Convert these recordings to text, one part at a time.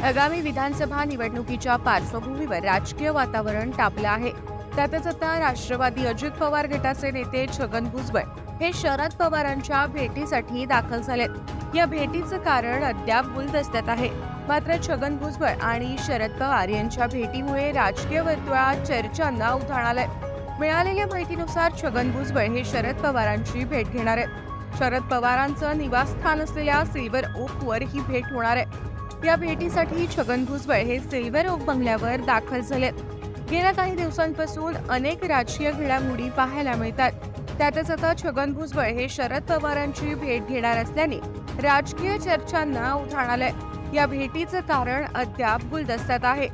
आगामी विधानसभा निवडणुकीच्या पार्श्वभूमीवर राजकीय वातावरण तापलं आहे। त्यातच आता राष्ट्रवादी अजित पवार गटाचे नेते छगन भुजबळ हे शरद पवारांच्या भेटीसाठी दाखल झालेत। या भेटीचं कारण अद्याप गुलदस्त्यात आहे। मात्र छगन भुजबळ आणि शरद पवार यांच्या भेटीमुळे राजकीय वर्तुळात चर्चांना उधाण आलंय। मिळालेल्या माहितीनुसार छगन भुजबळ हे शरद पवारांची भेट घेणार आहेत। शरद पवारांचं निवासस्थान असलेल्या सिल्वर ओकवर ही भेट होणार आहे। या भेटीसाठी छगन भुजबळ हे सिल्वर ओक बंगल्यावर दाखल झालेत। गेल्या काही दिवसांपासून अनेक राजकीय घडामोडी पाहायला मिळतात। त्यातच आता छगन भुजबळ हे शरद पवारांची भेट घेणार असल्याने राजकीय चर्चांना उधाण आलंय। या भेटीचं कारण अद्याप गुलदस्त्यात आहे।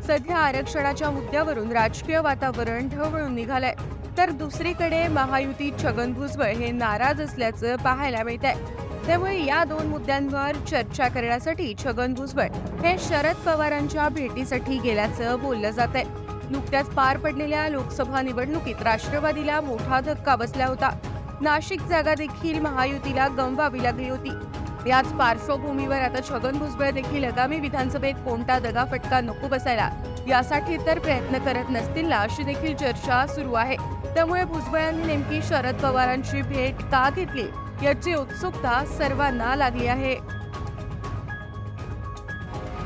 सध्या आरक्षणाच्या मुद्द्यावरून राजकीय वातावरण ढवळून निघालंय, तर दुसरीकडे महायुतीत छगन भुजबळ हे नाराज असल्याचं पाहायला मिळतंय। त्यामुळे या दोन मुद्द्यांवर चर्चा करण्यासाठी छगन भुजबळ हे शरद पवारांच्या भेटीसाठी गेल्याचं बोललं जातंय। नुकत्याच पार पडलेल्या लोकसभा निवडणुकीत राष्ट्रवादीला मोठा धक्का बसला होता। नाशिक जागा देखील महायुतीला गमवावी लागली होती। याच पार्श्वभूमीवर आता छगन भुजबळ देखील आगामी विधानसभेत कोणता दगाफटका नको बसायला यासाठी तर प्रयत्न करत नसतील ना, अशी देखील चर्चा सुरू आहे। त्यामुळे भुजबळांनी नेमकी शरद पवारांची भेट का घेतली याची उत्सुकता सर्वांना लागली आहे।